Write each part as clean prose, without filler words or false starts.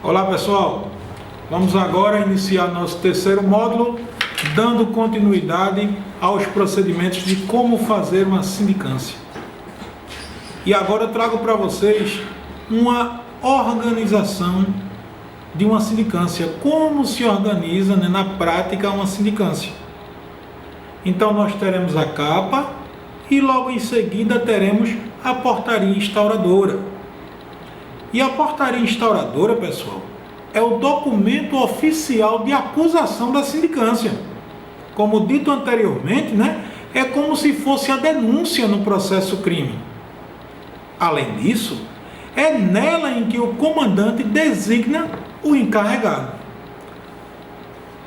Olá pessoal, vamos agora iniciar nosso terceiro módulo, dando continuidade aos procedimentos de como fazer uma sindicância. E agora eu trago para vocês uma organização de uma sindicância, como se organiza, na prática uma sindicância. Então nós teremos a capa e logo em seguida teremos a portaria instauradora. E a portaria instauradora, pessoal, é o documento oficial de acusação da sindicância. Como dito anteriormente, é como se fosse a denúncia no processo crime. Além disso, é nela em que o comandante designa o encarregado.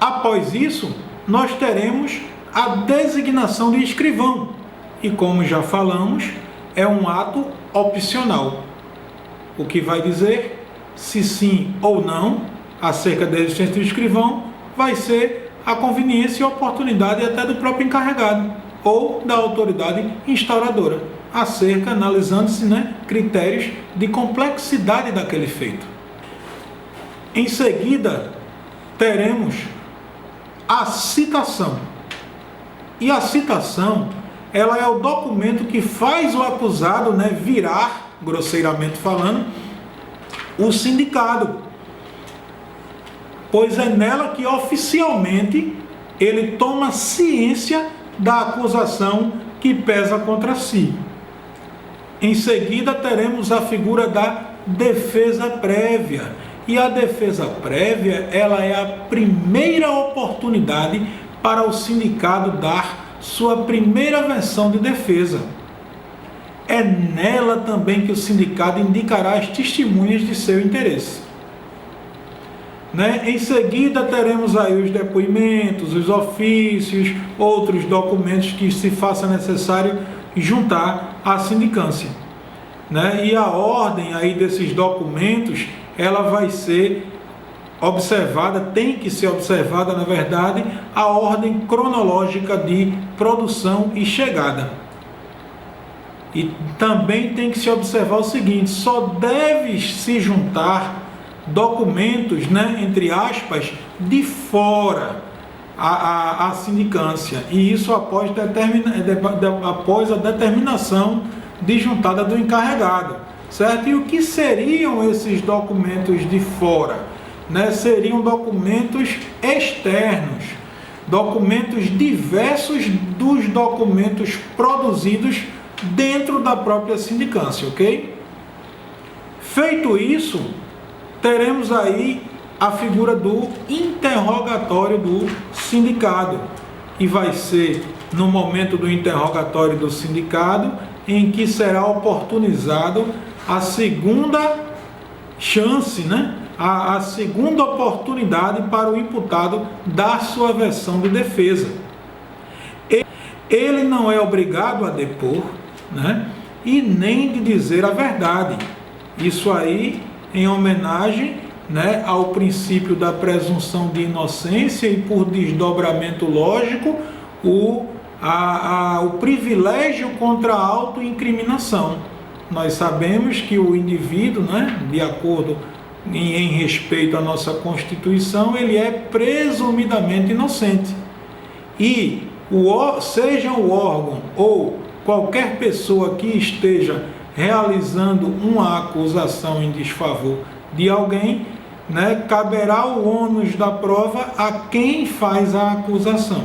Após isso, nós teremos a designação de escrivão. E como já falamos, é um ato opcional. O que vai dizer se sim ou não acerca da existência do escrivão vai ser a conveniência e oportunidade até do próprio encarregado ou da autoridade instauradora, acerca, analisando-se critérios de complexidade daquele feito. Em seguida, teremos a citação. E a citação, ela é o documento que faz o acusado virar, grosseiramente falando, o sindicado, pois é nela que oficialmente ele toma ciência da acusação que pesa contra si. Em seguida teremos a figura da defesa prévia, e a defesa prévia ela é a primeira oportunidade para o sindicado dar sua primeira versão de defesa. É nela também que o sindicato indicará as testemunhas de seu interesse. Em seguida teremos aí os depoimentos, os ofícios, outros documentos que se faça necessário juntar à sindicância. E a ordem aí desses documentos, ela vai ser observada, tem que ser observada, na verdade, a ordem cronológica de produção e chegada. E também tem que se observar o seguinte: só deve se juntar documentos, entre aspas, de fora a sindicância. E isso após a determinação de juntada do encarregado, certo? E o que seriam esses documentos de fora? Seriam documentos externos, documentos diversos dos documentos produzidos dentro da própria sindicância, ok? Feito isso, teremos aí a figura do interrogatório do sindicado, e vai ser no momento do interrogatório do sindicado em que será oportunizado a segunda chance, a segunda oportunidade para o imputado dar sua versão de defesa. Ele não é obrigado a depor, e nem de dizer a verdade. Isso aí em homenagem ao princípio da presunção de inocência e, por desdobramento lógico, o privilégio contra a autoincriminação. Nós sabemos que o indivíduo, de acordo em respeito à nossa Constituição, ele é presumidamente inocente. E seja o ônus ou qualquer pessoa que esteja realizando uma acusação em desfavor de alguém, caberá o ônus da prova a quem faz a acusação.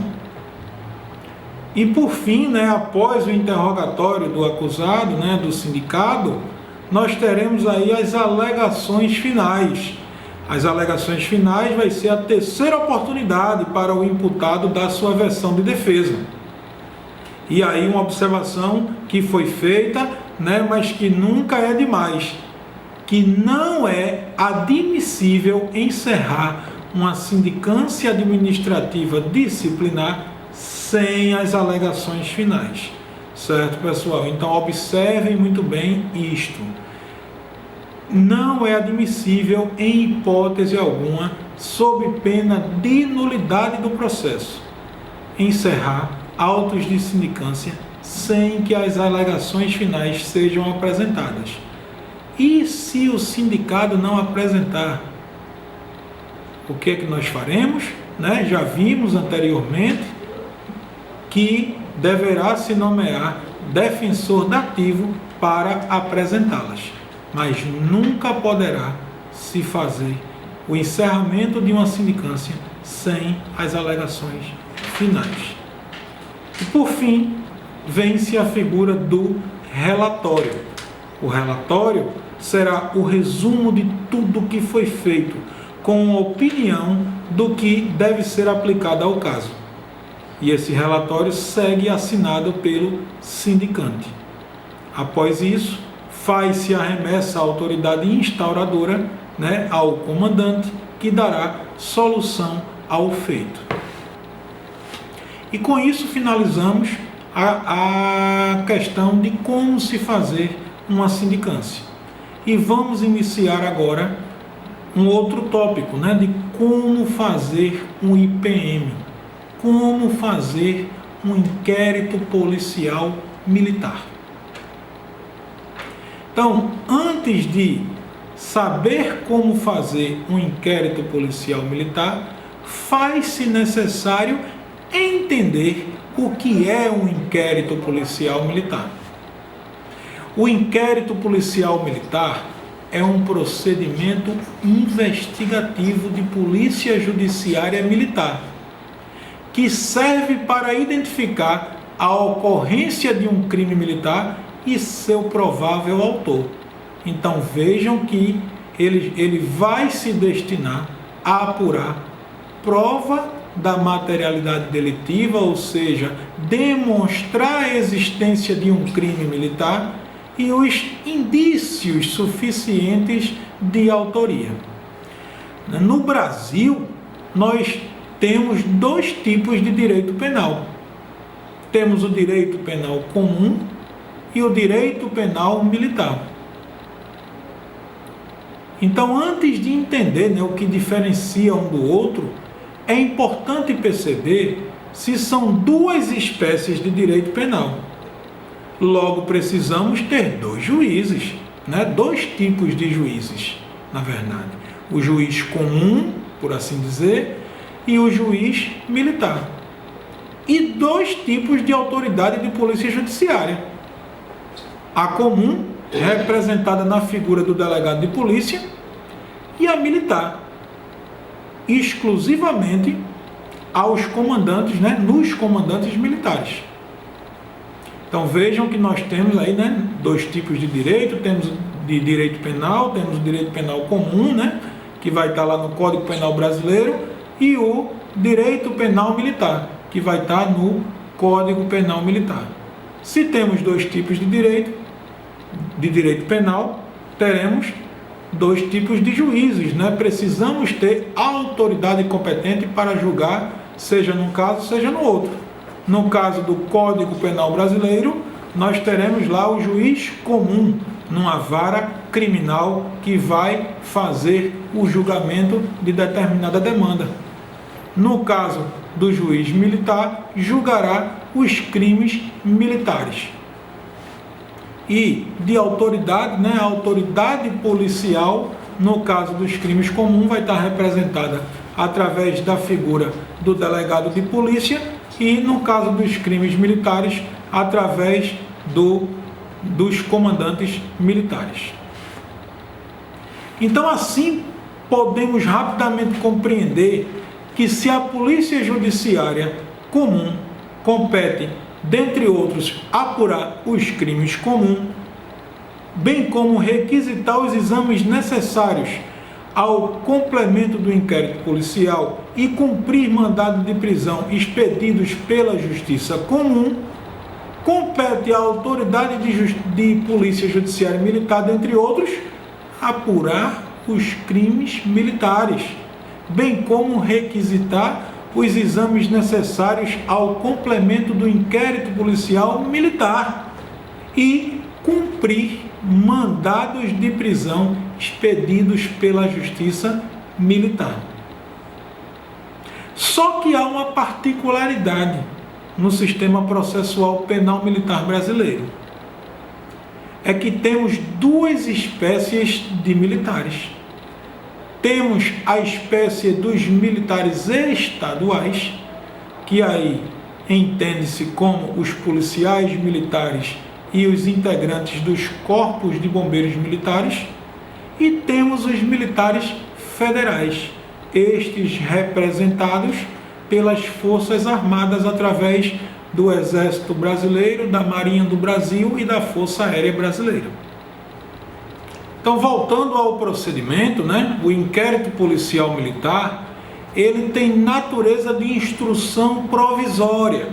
E por fim, após o interrogatório do acusado, do sindicado, nós teremos aí as alegações finais. As alegações finais vai ser a terceira oportunidade para o imputado dar sua versão de defesa. E aí uma observação que foi feita, mas que nunca é demais, que não é admissível encerrar uma sindicância administrativa disciplinar sem as alegações finais. Certo, pessoal? Então observem muito bem isto. Não é admissível, em hipótese alguma, sob pena de nulidade do processo, encerrar autos de sindicância sem que as alegações finais sejam apresentadas. E se o sindicado não apresentar O que é que nós faremos? Né? Já vimos anteriormente que deverá se nomear defensor dativo para apresentá-las, mas nunca poderá se fazer o encerramento de uma sindicância sem as alegações finais. E por fim, vem-se a figura do relatório. O relatório será o resumo de tudo o que foi feito, com a opinião do que deve ser aplicado ao caso. E esse relatório segue assinado pelo sindicante. Após isso, faz-se a remessa à autoridade instauradora, né, ao comandante, que dará solução ao feito. E com isso finalizamos a questão de como se fazer uma sindicância. E vamos iniciar agora um outro tópico, né, de como fazer um IPM, como fazer um inquérito policial militar. Então, antes de saber como fazer um inquérito policial militar, faz-se necessário entender o que é um inquérito policial militar. O inquérito policial militar é um procedimento investigativo de polícia judiciária militar, que serve para identificar a ocorrência de um crime militar e seu provável autor. Então vejam que ele vai se destinar a apurar prova da materialidade delitiva, ou seja, demonstrar a existência de um crime militar e os indícios suficientes de autoria. No Brasil, nós temos dois tipos de direito penal. Temos o direito penal comum e o direito penal militar. Então, antes de entender, né, o que diferencia um do outro, é importante perceber se são duas espécies de direito penal. Logo, precisamos ter dois juízes, né, dois tipos de juízes, na verdade. O juiz comum, por assim dizer, e o juiz militar. E dois tipos de autoridade de polícia judiciária. A comum, representada na figura do delegado de polícia, e a militar, exclusivamente aos comandantes, né, nos comandantes militares. Então vejam que nós temos aí, né, dois tipos de direito, temos de direito penal, temos o direito penal comum, né, que vai estar lá no Código Penal Brasileiro, e o direito penal militar, que vai estar no Código Penal Militar. Se temos dois tipos de direito penal, teremos dois tipos de juízes, né? Precisamos ter autoridade competente para julgar, seja num caso, seja no outro. No caso do Código Penal Brasileiro, nós teremos lá o juiz comum, numa vara criminal, que vai fazer o julgamento de determinada demanda. No caso do juiz militar, julgará os crimes militares. E de autoridade, né, a autoridade policial, no caso dos crimes comuns, vai estar representada através da figura do delegado de polícia e, no caso dos crimes militares, através dos comandantes militares. Então, assim, podemos rapidamente compreender que se a polícia judiciária comum compete, dentre outros, apurar os crimes comuns, bem como requisitar os exames necessários ao complemento do inquérito policial e cumprir mandado de prisão expedidos pela Justiça Comum, compete à autoridade de polícia judiciária militar, dentre outros, apurar os crimes militares, bem como requisitar os exames necessários ao complemento do inquérito policial militar e cumprir mandados de prisão expedidos pela Justiça Militar. Só que há uma particularidade no sistema processual penal militar brasileiro. É que temos duas espécies de militares. Temos a espécie dos militares estaduais, que aí entende-se como os policiais militares e os integrantes dos corpos de bombeiros militares, e temos os militares federais, estes representados pelas Forças Armadas através do Exército Brasileiro, da Marinha do Brasil e da Força Aérea Brasileira. Então, voltando ao procedimento, o inquérito policial militar, ele tem natureza de instrução provisória.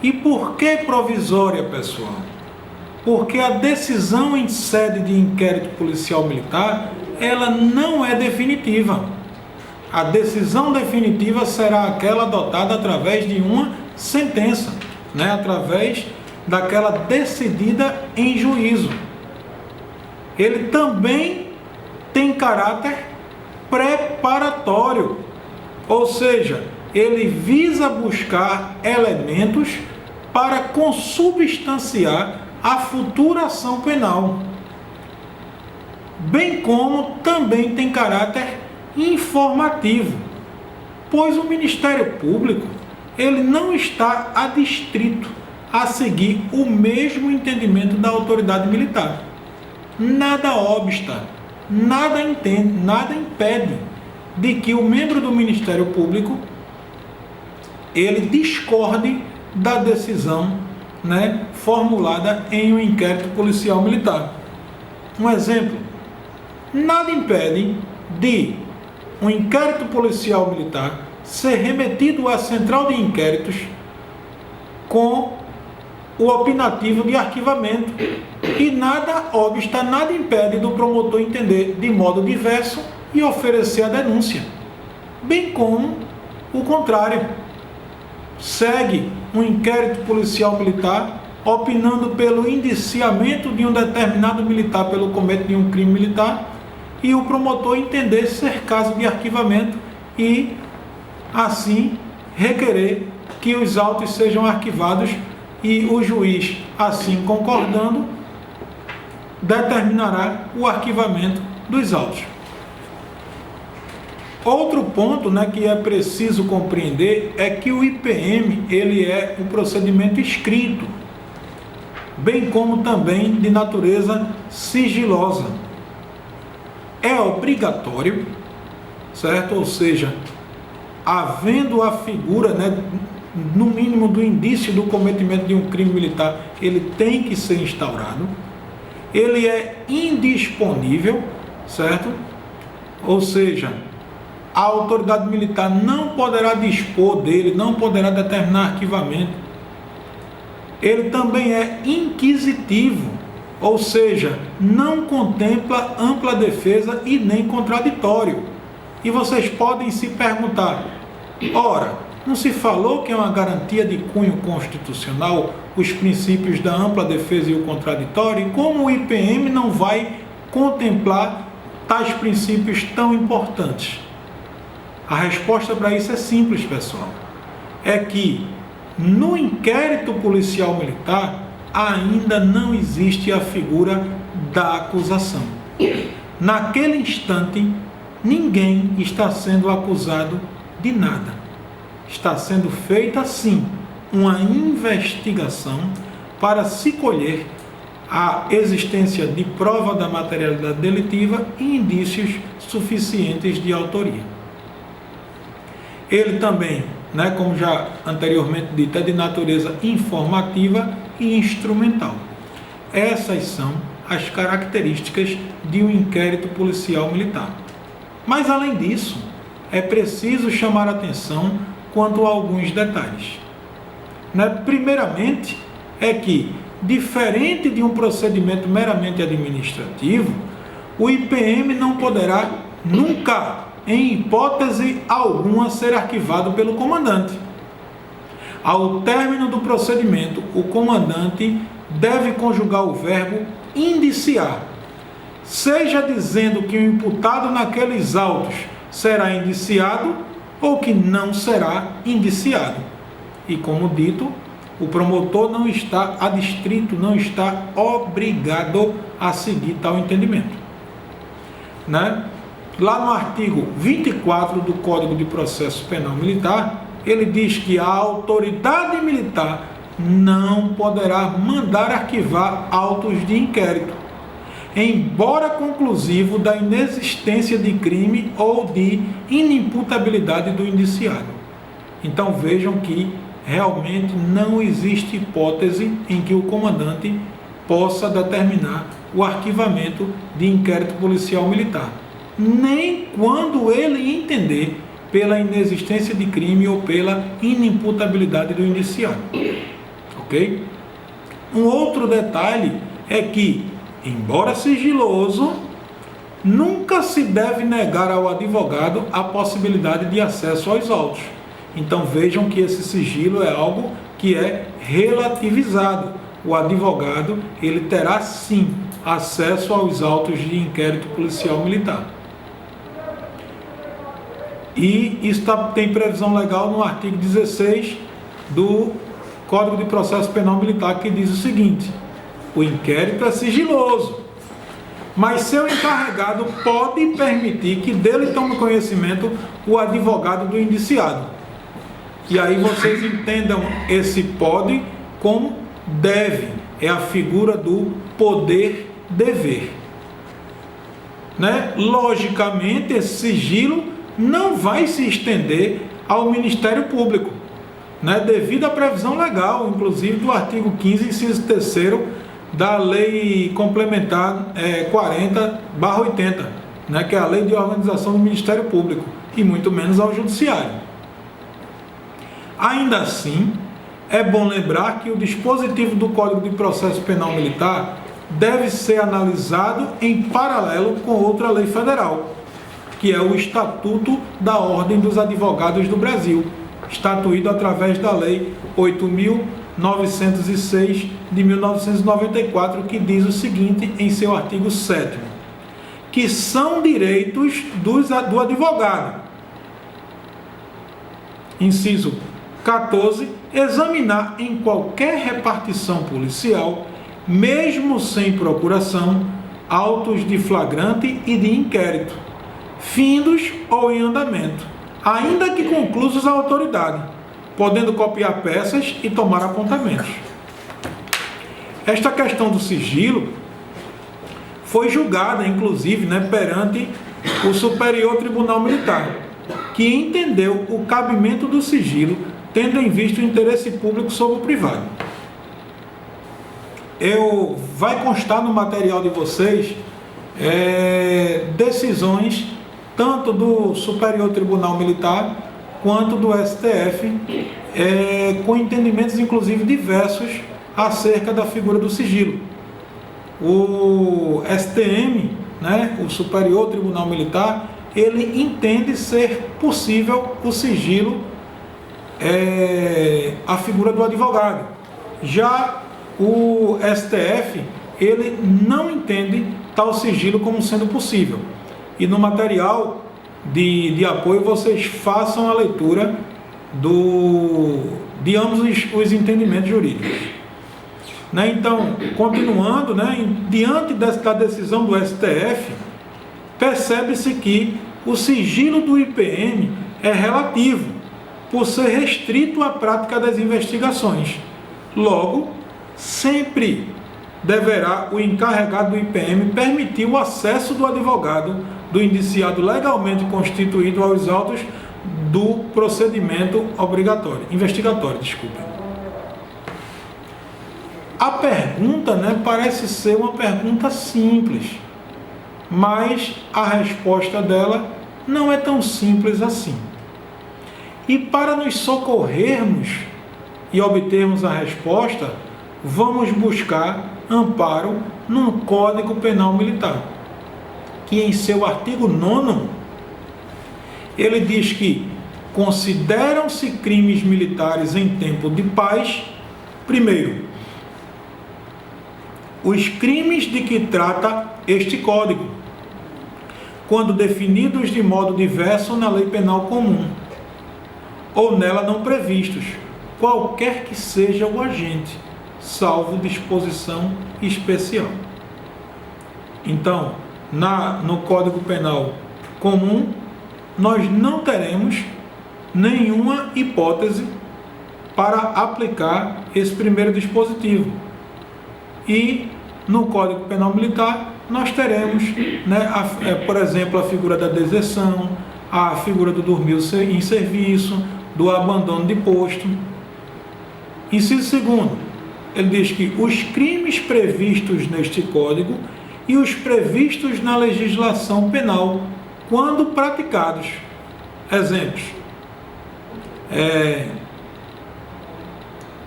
E por que provisória, pessoal? Porque a decisão em sede de inquérito policial militar, ela não é definitiva. A decisão definitiva será aquela adotada através de uma sentença, através daquela decidida em juízo. Ele também tem caráter preparatório, ou seja, ele visa buscar elementos para consubstanciar a futura ação penal, bem como também tem caráter informativo, pois o Ministério Público ele não está adstrito a seguir o mesmo entendimento da autoridade militar. Nada obsta, nada impede de que o membro do Ministério Público ele discorde da decisão formulada em um inquérito policial militar. Um exemplo: nada impede de um inquérito policial militar ser remetido à central de inquéritos com o opinativo de arquivamento, e nada obsta, nada impede do promotor entender de modo diverso e oferecer a denúncia, bem como o contrário. Segue um inquérito policial militar opinando pelo indiciamento de um determinado militar pelo cometimento de um crime militar, e o promotor entender ser caso de arquivamento e assim requerer que os autos sejam arquivados, e o juiz, assim concordando, determinará o arquivamento dos autos. Outro ponto que é preciso compreender é que o IPM ele é um procedimento escrito, bem como também de natureza sigilosa. É obrigatório, certo? Ou seja, havendo a figura, no mínimo, do indício do cometimento de um crime militar, ele tem que ser instaurado. Ele é indisponível, certo? Ou seja, a autoridade militar não poderá dispor dele, não poderá determinar arquivamento. Ele também é inquisitivo, ou seja, não contempla ampla defesa e nem contraditório. E vocês podem se perguntar: ora, não se falou que é uma garantia de cunho constitucional os princípios da ampla defesa e o contraditório? E como o IPM não vai contemplar tais princípios tão importantes? A resposta para isso é simples, pessoal. É que no inquérito policial militar ainda não existe a figura da acusação. Naquele instante, ninguém está sendo acusado de nada. Está sendo feita, sim, uma investigação para se colher a existência de prova da materialidade delitiva e indícios suficientes de autoria. Ele também, como já anteriormente dito, é de natureza informativa e instrumental. Essas são as características de um inquérito policial militar. Mas, além disso, é preciso chamar a atenção quanto a alguns detalhes. Primeiramente, é que, diferente de um procedimento meramente administrativo, o IPM não poderá nunca, em hipótese alguma, ser arquivado pelo comandante. Ao término do procedimento, o comandante deve conjugar o verbo indiciar, seja dizendo que o imputado naqueles autos será indiciado ou que não será indiciado. E, como dito, o promotor não está adstrito, não está obrigado a seguir tal entendimento. lá no artigo 24 do Código de Processo Penal Militar, ele diz que a autoridade militar não poderá mandar arquivar autos de inquérito, embora conclusivo da inexistência de crime ou de inimputabilidade do indiciado. Então vejam que realmente não existe hipótese em que o comandante possa determinar o arquivamento de inquérito policial militar, nem quando ele entender pela inexistência de crime ou pela inimputabilidade do indiciado. Ok? Um outro detalhe é que, embora sigiloso, nunca se deve negar ao advogado a possibilidade de acesso aos autos. Então vejam que esse sigilo é algo que é relativizado. O advogado, ele terá sim acesso aos autos de inquérito policial militar. E isso tem previsão legal no artigo 16 do Código de Processo Penal Militar, que diz o seguinte: o inquérito é sigiloso, mas seu encarregado pode permitir que dele tome conhecimento o advogado do indiciado. E aí vocês entendam esse pode como deve, é a figura do poder-dever. Né? Logicamente, esse sigilo não vai se estender ao Ministério Público, né? Devido à previsão legal, inclusive do artigo 15, inciso 3º da Lei Complementar 40/80, né? Que é a Lei de Organização do Ministério Público, e muito menos ao Judiciário. Ainda assim, é bom lembrar que o dispositivo do Código de Processo Penal Militar deve ser analisado em paralelo com outra lei federal, que é o Estatuto da Ordem dos Advogados do Brasil, estatuído através da Lei 8.906 de 1994, que diz o seguinte em seu artigo 7º, que são direitos do advogado. Inciso 14, examinar em qualquer repartição policial, mesmo sem procuração, autos de flagrante e de inquérito, findos ou em andamento, ainda que conclusos à autoridade, podendo copiar peças e tomar apontamentos. Esta questão do sigilo foi julgada, inclusive, perante o Superior Tribunal Militar, que entendeu o cabimento do sigilo, tendo em vista o interesse público sobre o privado. Vai constar no material de vocês decisões tanto do Superior Tribunal Militar quanto do STF, com entendimentos inclusive diversos acerca da figura do sigilo. O STM, o Superior Tribunal Militar, ele entende ser possível o sigilo, a figura do advogado. Já o STF, ele não entende tal sigilo como sendo possível. E no material de apoio vocês façam a leitura de ambos os entendimentos jurídicos. Então, continuando, diante da decisão do STF, percebe-se que o sigilo do IPM é relativo, por ser restrito à prática das investigações. Logo, sempre deverá o encarregado do IPM permitir o acesso do advogado do indiciado legalmente constituído aos autos do procedimento investigatório. A pergunta, parece ser uma pergunta simples, mas a resposta dela não é tão simples assim. E para nos socorrermos e obtermos a resposta, vamos buscar amparo no Código Penal Militar, que em seu artigo 9º, ele diz que consideram-se crimes militares em tempo de paz, primeiro, os crimes de que trata este Código, quando definidos de modo diverso na lei penal comum, ou nela não previstos, qualquer que seja o agente, salvo disposição especial. Então, no Código Penal comum, nós não teremos nenhuma hipótese para aplicar esse primeiro dispositivo. E no Código Penal Militar nós teremos, por exemplo, a figura da deserção, a figura do dormir em serviço, do abandono de posto. Inciso 2º, ele diz que os crimes previstos neste Código e os previstos na legislação penal, quando praticados. Exemplos.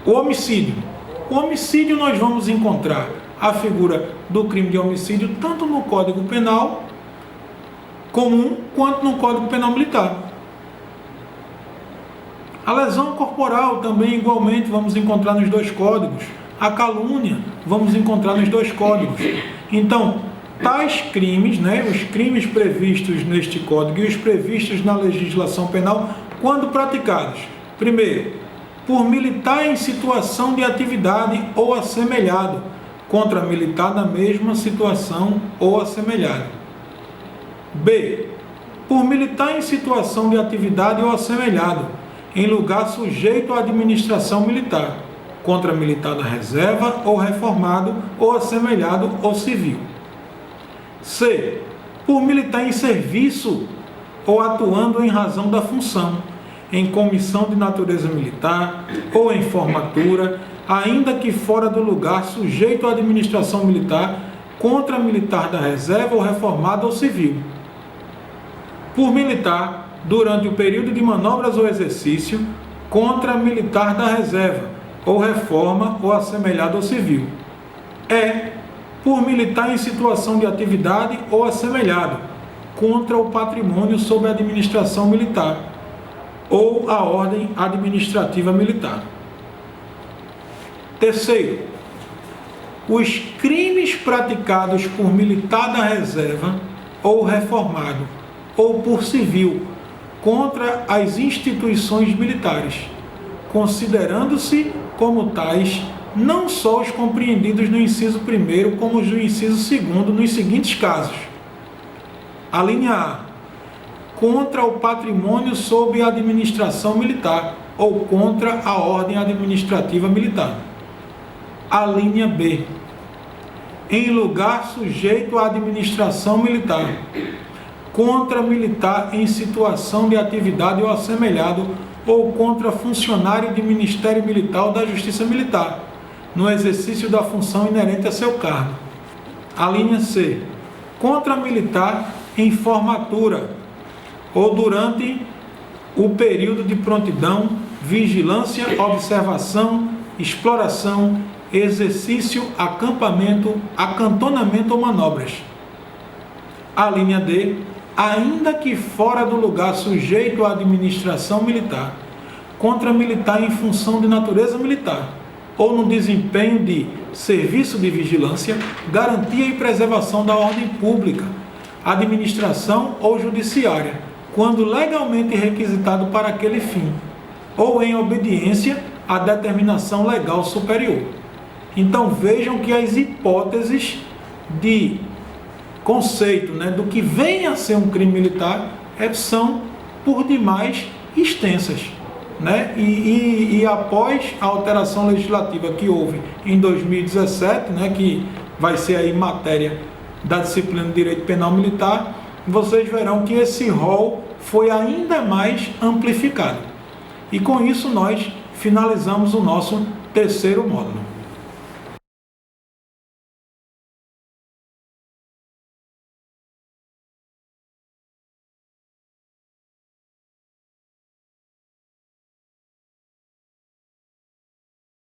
O homicídio. O homicídio nós vamos encontrar a figura do crime de homicídio tanto no Código Penal comum quanto no Código Penal Militar. A lesão corporal também igualmente vamos encontrar nos dois códigos. A calúnia vamos encontrar nos dois códigos. Então, tais crimes, os crimes previstos neste código e os previstos na legislação penal, quando praticados, primeiro, por militar em situação de atividade ou assemelhado, contra militar na mesma situação ou assemelhado. B. Por militar em situação de atividade ou assemelhado, em lugar sujeito à administração militar, contra militar da reserva ou reformado ou assemelhado ou civil. C. Por militar em serviço ou atuando em razão da função, em comissão de natureza militar ou em formatura, ainda que fora do lugar sujeito à administração militar, contra militar da reserva ou reformado ou civil. Por militar, durante o período de manobras ou exercício, contra militar da reserva, ou reforma ou assemelhado ou civil. Por militar em situação de atividade ou assemelhado, contra o patrimônio sob a administração militar, ou a ordem administrativa militar. Terceiro, os crimes praticados por militar da reserva ou reformado, ou por civil, contra as instituições militares, considerando-se como tais não só os compreendidos no inciso 1º, como os do inciso 2º, nos seguintes casos. A linha A, contra o patrimônio sob a administração militar, ou contra a ordem administrativa militar. A linha B, em lugar sujeito à administração militar, contra militar em situação de atividade ou assemelhado, ou contra funcionário de Ministério Militar ou da Justiça Militar, no exercício da função inerente a seu cargo. A linha C, contra militar em formatura, ou durante o período de prontidão, vigilância, observação, exploração, exercício, acampamento, acantonamento ou manobras. A linha D, ainda que fora do lugar sujeito à administração militar, contra militar em função de natureza militar, ou no desempenho de serviço de vigilância, garantia e preservação da ordem pública, administração ou judiciária, quando legalmente requisitado para aquele fim, ou em obediência à determinação legal superior. Então vejam que as hipóteses de conceito, do que vem a ser um crime militar são por demais extensas. E após a alteração legislativa que houve em 2017, que vai ser aí matéria da disciplina de Direito Penal Militar, vocês verão que esse rol foi ainda mais amplificado. E com isso nós finalizamos o nosso terceiro módulo.